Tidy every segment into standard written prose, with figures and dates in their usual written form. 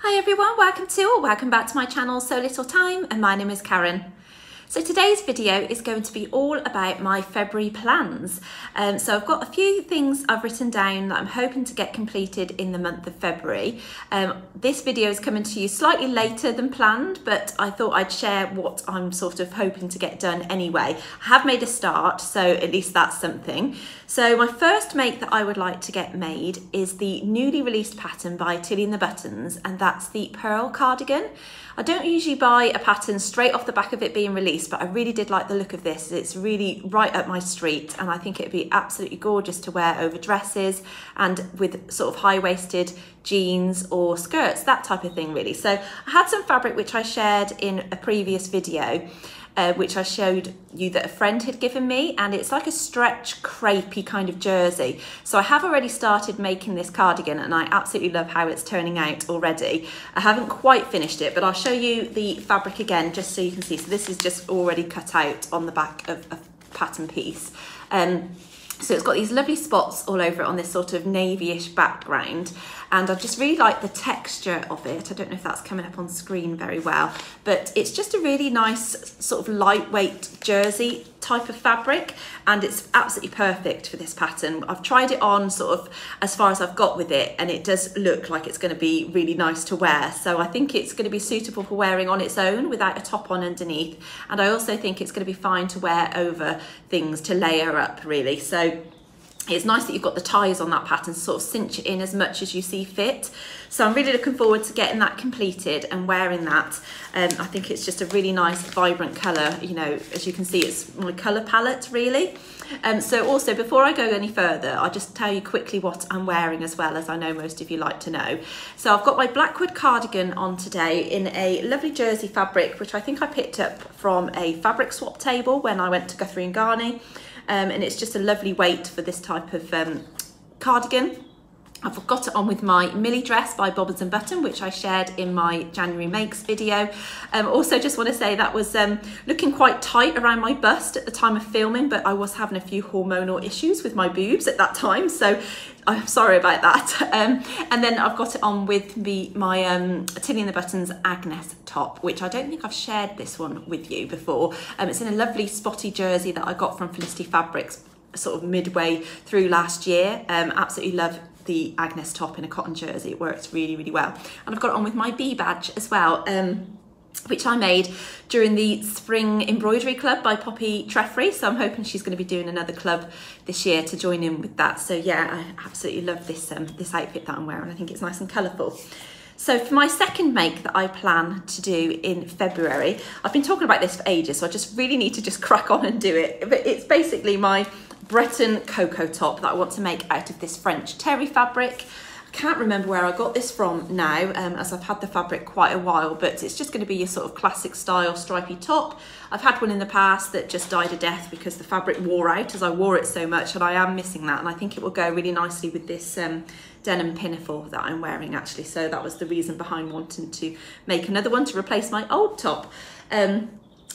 Hi everyone, welcome back to my channel So Little Time, and my name is Karen. So today's video is going to be all about my February plans. So I've got a few things I've written down that I'm hoping to get completed in the month of February. This video is coming to you slightly later than planned, but I thought I'd share what I'm sort of hoping to get done anyway. I have made a start, so at least that's something. So my first make that I would like to get made is the newly released pattern by Tilly and the Buttons, and that's the Pearl Cardigan. I don't usually buy a pattern straight off the back of it being released, but I really did like the look of this. It's really right up my street, and I think it'd be absolutely gorgeous to wear over dresses and with sort of high-waisted jeans or skirts, that type of thing really. So I had some fabric which I shared in a previous video, which I showed you that a friend had given me, and it's like a stretch crepey kind of jersey. So I have already started making this cardigan, and I absolutely love how it's turning out already. I haven't quite finished it, but I'll show you the fabric again just so you can see. So this is just already cut out on the back of a pattern piece. So it's got these lovely spots all over it on this sort of navy-ish background, and I just really like the texture of it. I don't know if that's coming up on screen very well, but it's just a really nice sort of lightweight jersey type of fabric, and it's absolutely perfect for this pattern. I've tried it on sort of as far as I've got with it, and it does look like it's going to be really nice to wear. So I think it's going to be suitable for wearing on its own without a top on underneath, and I also think it's going to be fine to wear over things to layer up really. So it's nice that you've got the ties on that pattern to sort of cinch it in as much as you see fit. So I'm really looking forward to getting that completed and wearing that. I think it's just a really nice, vibrant colour. You know, as you can see, it's my colour palette really. So also, before I go any further, I'll just tell you quickly what I'm wearing as well, as I know most of you like to know. So I've got my Blackwood cardigan on today in a lovely jersey fabric, which I think I picked up from a fabric swap table when I went to Guthrie and Garney. And it's just a lovely weight for this type of cardigan. I've got it on with my Millie dress by Bobbins and Button, which I shared in my January makes video. Also just want to say that was looking quite tight around my bust at the time of filming, but I was having a few hormonal issues with my boobs at that time, so I'm sorry about that. And then I've got it on with my Tilly and the Buttons Agnes top, which I don't think I've shared this one with you before. It's in a lovely spotty jersey that I got from Felicity Fabrics sort of midway through last year. Absolutely love the Agnes top in a cotton jersey. It works really, really well. And I've got it on with my bee badge as well, which I made during the Spring Embroidery Club by Poppy Treffry. So I'm hoping she's going to be doing another club this year to join in with that. So yeah, I absolutely love this this outfit that I'm wearing. I think it's nice and colourful. So for my second make that I plan to do in February, I've been talking about this for ages, so I just really need to just crack on and do it. But it's basically my Breton Coco top that I want to make out of this French terry fabric. I can't remember where I got this from now, as I've had the fabric quite a while, but it's just going to be your sort of classic style stripy top. I've had one in the past that just died a death because the fabric wore out as I wore it so much, and I am missing that, and I think it will go really nicely with this denim pinafore that I'm wearing actually. So that was the reason behind wanting to make another one to replace my old top.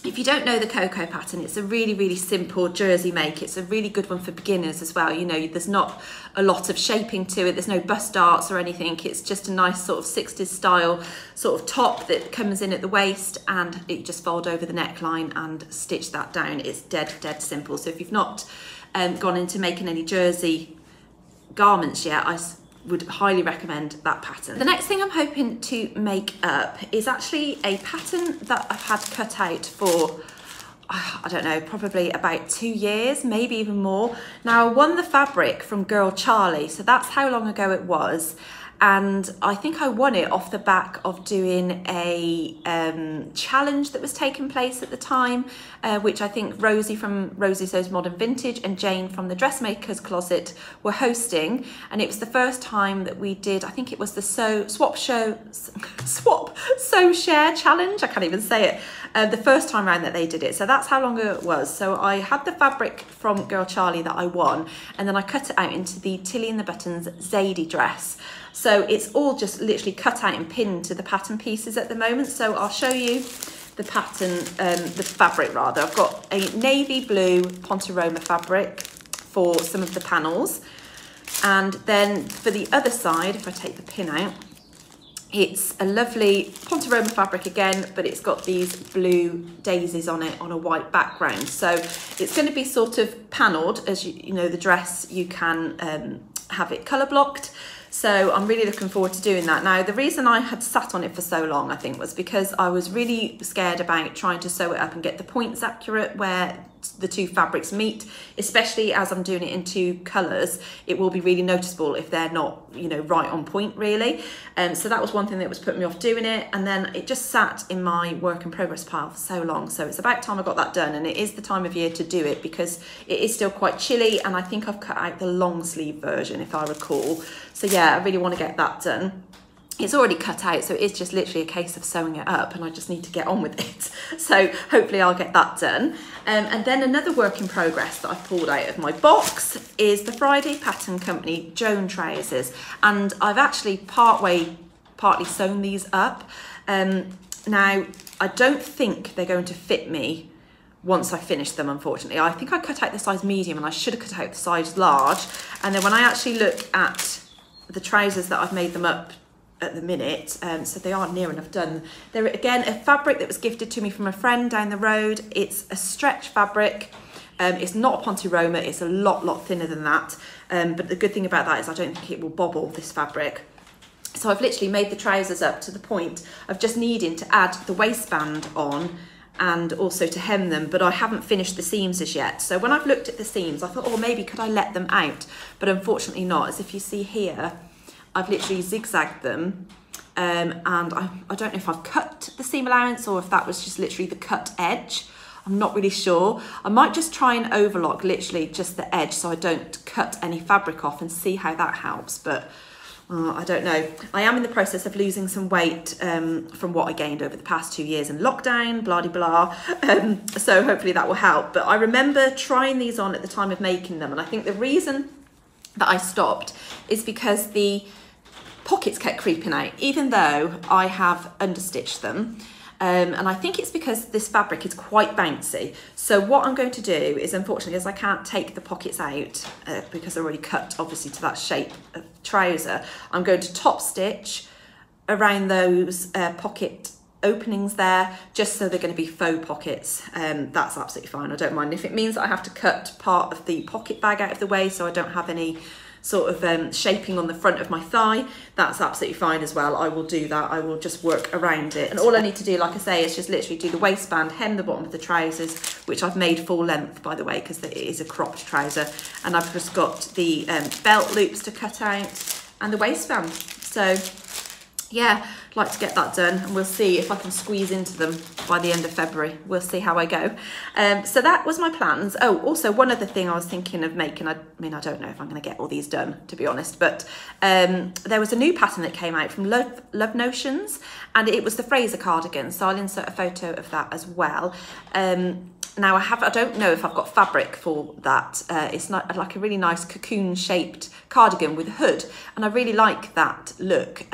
If you don't know the Coco pattern, it's a really, really simple jersey make. It's a really good one for beginners as well. You know, there's not a lot of shaping to it. There's no bust darts or anything. It's just a nice sort of 60s style sort of top that comes in at the waist, and it just fold over the neckline and stitch that down. It's dead, dead simple. So if you've not gone into making any jersey garments yet, I would highly recommend that pattern. The next thing I'm hoping to make up is actually a pattern that I've had cut out for, I don't know, probably about 2 years, maybe even more. Now, I won the fabric from Girl Charlie, so that's how long ago it was. And I think I won it off the back of doing a challenge that was taking place at the time, which I think Rosie from Rosie Sews Modern Vintage and Jane from the Dressmaker's Closet were hosting. And it was the first time that we did, I think it was the Swap Sew Share Challenge. I can't even say it. The first time around that they did it. So that's how long ago it was. So I had the fabric from Girl Charlie that I won, and then I cut it out into the Tilly and the Buttons Zadie dress. So it's all just literally cut out and pinned to the pattern pieces at the moment. So I'll show you the pattern, the fabric rather. I've got a navy blue Pontoroma fabric for some of the panels. And then for the other side, if I take the pin out, It's a lovely Ponte Roma fabric again, but it's got these blue daisies on it on a white background. So it's going to be sort of panelled, as you know, the dress, you can have it colour blocked. So I'm really looking forward to doing that. Now, the reason I had sat on it for so long, I think, was because I was really scared about trying to sew it up and get the points accurate where the two fabrics meet, especially as I'm doing it in two colours. It will be really noticeable if they're not, you know, right on point really. So that was one thing that was putting me off doing it. And then it just sat in my work in progress pile for so long. So it's about time I got that done, and it is the time of year to do it because it is still quite chilly, and I think I've cut out the long sleeve version if I recall. So yeah, I really want to get that done. It's already cut out, so it's just literally a case of sewing it up, and I just need to get on with it. So hopefully I'll get that done. And then another work in progress that I've pulled out of my box is the Friday Pattern Company Joan trousers. And I've actually partly sewn these up. Now, I don't think they're going to fit me once I finish them, unfortunately. I think I cut out the size medium, and I should have cut out the size large. And then when I actually look at the trousers that I've made them up at the minute, so they are near enough done. They're again a fabric that was gifted to me from a friend down the road. It's a stretch fabric. It's not a Ponte Roma, it's a lot thinner than that. But the good thing about that is I don't think it will bobble, this fabric. So I've literally made the trousers up to the point of just needing to add the waistband on and also to hem them, but I haven't finished the seams as yet. So when I've looked at the seams, I thought, oh, maybe could I let them out? But unfortunately not. As if you see here, I've literally zigzagged them, and I don't know if I've cut the seam allowance or if that was just literally the cut edge. I'm not really sure. I might just try and overlock literally just the edge so I don't cut any fabric off and see how that helps, but I don't know. I am in the process of losing some weight from what I gained over the past 2 years in lockdown, blah de blah. So hopefully that will help. But I remember trying these on at the time of making them, and I think the reason that I stopped is because the pockets kept creeping out, even though I have understitched them. And I think it's because this fabric is quite bouncy. So what I'm going to do is, unfortunately, as I can't take the pockets out because they're already cut obviously to that shape of trouser, I'm going to top stitch around those pocket openings there, just so they're going to be faux pockets. That's absolutely fine, I don't mind. If it means that I have to cut part of the pocket bag out of the way so I don't have any sort of shaping on the front of my thigh, that's absolutely fine as well. I will do that. I will just work around it. And all I need to do, like I say, is just literally do the waistband, hem the bottom of the trousers, which I've made full length, by the way, because it is a cropped trouser. And I've just got the belt loops to cut out and the waistband. So yeah, I'd like to get that done, and we'll see if I can squeeze into them by the end of February. We'll see how I go. So that was my plans. Oh, also one other thing I was thinking of making, I mean, I don't know if I'm going to get all these done, to be honest, but there was a new pattern that came out from Love Notions, and it was the Fraser cardigan. So I'll insert a photo of that as well. Now I don't know if I've got fabric for that. It's not like a really nice cocoon shaped cardigan with a hood, and I really like that look.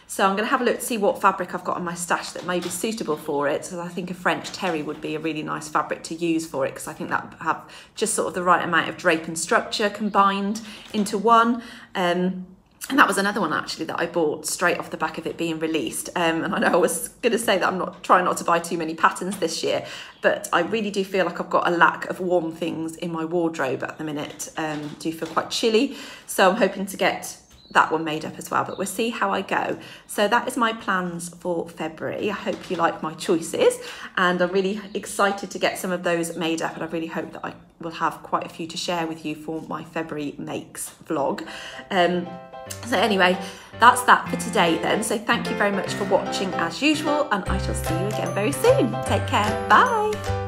So I'm going to have a look to see what fabric I've got in my stash that may be suitable for it. So I think a French terry would be a really nice fabric to use for it, because I think that would have just sort of the right amount of drape and structure combined into one. And that was another one actually that I bought straight off the back of it being released. And I know I was going to say that I'm trying not to buy too many patterns this year, but I really do feel like I've got a lack of warm things in my wardrobe at the minute. Do feel quite chilly, so I'm hoping to get that one made up as well, but we'll see how I go. So that is my plans for February. I hope you like my choices, and I'm really excited to get some of those made up, and I really hope that I will have quite a few to share with you for my February makes vlog. So anyway, that's that for today then. So thank you very much for watching as usual, and I shall see you again very soon. Take care, bye.